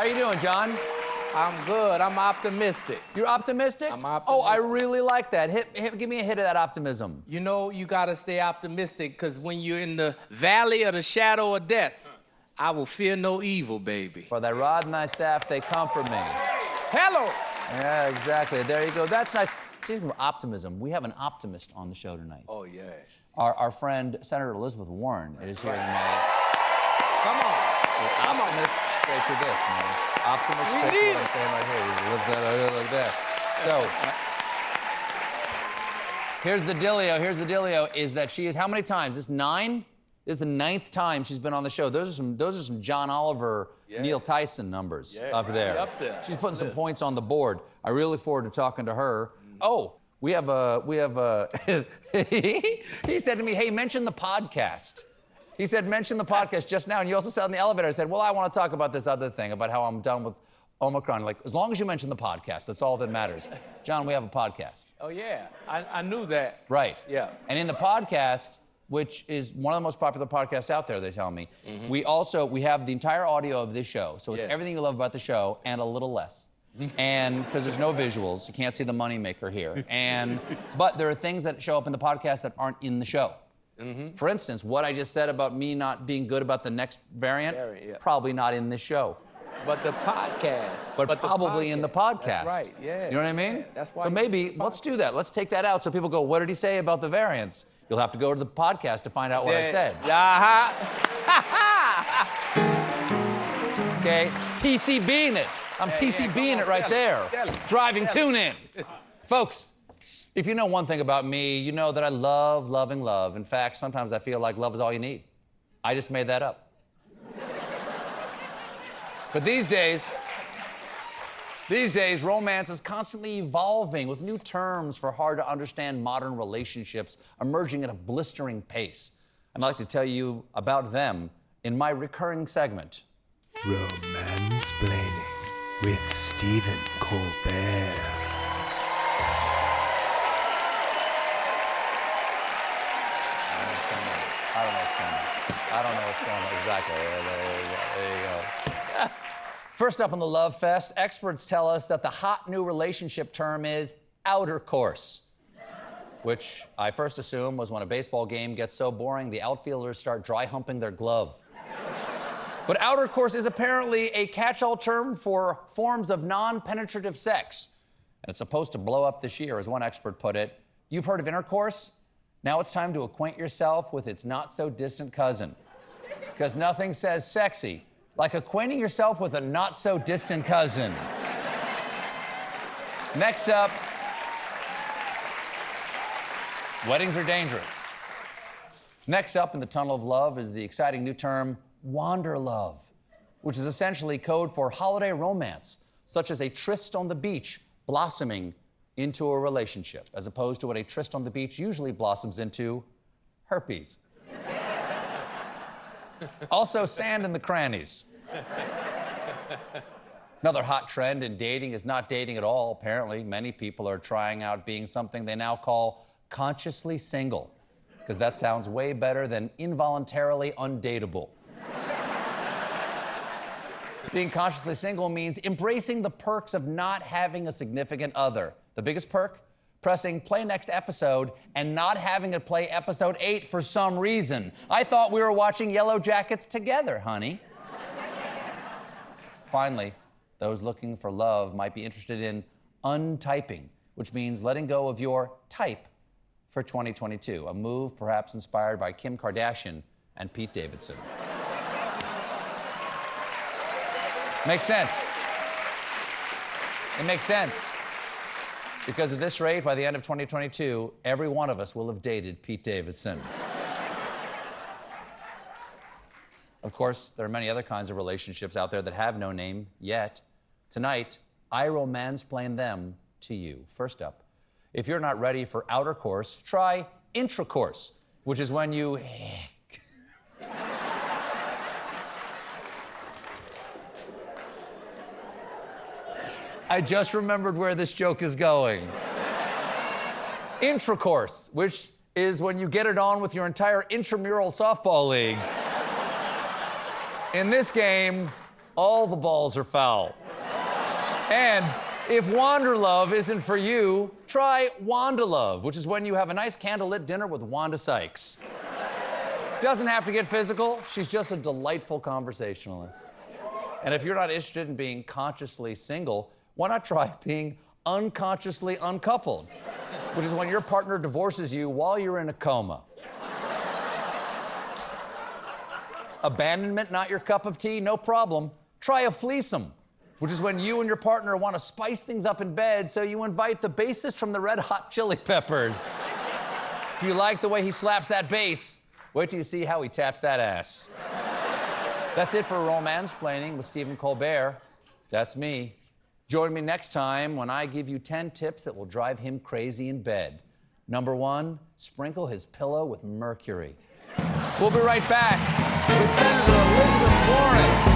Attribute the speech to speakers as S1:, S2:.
S1: How you doing, John?
S2: I'm good. I'm optimistic.
S1: You're optimistic?
S2: I'm optimistic.
S1: Oh, I really like that. Give me a hit of that optimism.
S2: You know, you gotta stay optimistic, because when you're in the valley of the shadow of death, I will fear no evil, baby.
S1: For thy rod and thy staff, they comfort me.
S2: Hello!
S1: Yeah, exactly. There you go. That's nice. Speaking of optimism, we have an optimist on the show tonight.
S2: Oh, yeah.
S1: Our friend, Senator Elizabeth Warren, is here tonight.
S2: Come on.
S1: Optimist straight to this, man. Optimist straight to what I'm saying right here. Just look like that. So, here's the dealio, is that she is, how many times? This 9? This is the 9th time she's been on the show. Those are some John Oliver, Neil Tyson numbers up there.
S2: Up there.
S1: She's putting some points on the board. I really look forward to talking to her. Oh, we have a he said to me, hey, mention the podcast. He said, mention the podcast just now. And you also said in the elevator, I said, well, I want to talk about this other thing, about how I'm done with Omicron. Like, as long as you mention the podcast, that's all that matters. John, we have a podcast.
S2: Oh, yeah. I knew that.
S1: Right.
S2: Yeah.
S1: And in the podcast, which is one of the most popular podcasts out there, they tell me, we have the entire audio of this show. So it's everything you love about the show and a little less. And because there's no visuals, you can't see the moneymaker here. But there are things that show up in the podcast that aren't in the show. For instance, what I just said about me not being good about the next variant, probably not in this show.
S2: But the podcast.
S1: But probably in the podcast.
S2: That's right, yeah.
S1: You know what I mean?
S2: Yeah, that's why.
S1: So maybe, let's do that. Let's take that out so people go, what did he say about the variants? You'll have to go to the podcast to find out what I said. Okay, TCBing it. I'm TCBing it right there. Driving tune in. Folks, if you know one thing about me, you know that I love loving love. In fact, sometimes I feel like love is all you need. I just made that up. But these days, romance is constantly evolving with new terms for hard-to-understand modern relationships emerging at a blistering pace. I'd like to tell you about them in my recurring segment.
S3: Romansplaining with Stephen Colbert.
S1: I don't know what's going on exactly. There you go. First up on the Love Fest, experts tell us that the hot new relationship term is Outercourse, which I first assumed was when a baseball game gets so boring the outfielders start dry humping their glove. But Outercourse is apparently a catch-all term for forms of non-penetrative sex. And it's supposed to blow up this year, as one expert put it. You've heard of intercourse? Now it's time to acquaint yourself with its not-so-distant cousin. Because nothing says sexy like acquainting yourself with a not-so-distant cousin. Next up, weddings are dangerous. Next up in the tunnel of love is the exciting new term, Wanderlove, which is essentially code for holiday romance, such as a tryst on the beach blossoming into a relationship, as opposed to what a tryst on the beach usually blossoms into, herpes. Also, sand in the crannies. Another hot trend in dating is not dating at all, apparently. Many people are trying out being something they now call consciously single, because that sounds way better than involuntarily undateable. Being consciously single means embracing the perks of not having a significant other. The biggest perk? Pressing play next episode and not having it play episode 8 for some reason. I thought we were watching Yellow Jackets together, honey. Finally, those looking for love might be interested in untyping, which means letting go of your type for 2022, a move perhaps inspired by Kim Kardashian and Pete Davidson. Makes sense. It makes sense. Because at this rate, by the end of 2022, every one of us will have dated Pete Davidson. Of course, there are many other kinds of relationships out there that have no name yet. Tonight, I romansplain them to you. First up, if you're not ready for outercourse, try intracourse, which is when you I just remembered where this joke is going. Intracourse, which is when you get it on with your entire intramural softball league. In this game, all the balls are foul. And if Wanderlove isn't for you, try Wanderlove, which is when you have a nice candlelit dinner with Wanda Sykes. Doesn't have to get physical. She's just a delightful conversationalist. And if you're not interested in being consciously single, why not try being unconsciously uncoupled, which is when your partner divorces you while you're in a coma. Abandonment not your cup of tea? No problem. Try a fleesome, which is when you and your partner want to spice things up in bed, so you invite the bassist from the Red Hot Chili Peppers. If you like the way he slaps that bass, wait till you see how he taps that ass. That's it for Romansplaining with Stephen Colbert. That's me. Join me next time when I give you 10 tips that will drive him crazy in bed. Number 1, sprinkle his pillow with mercury. We'll be right back with Senator Elizabeth Warren.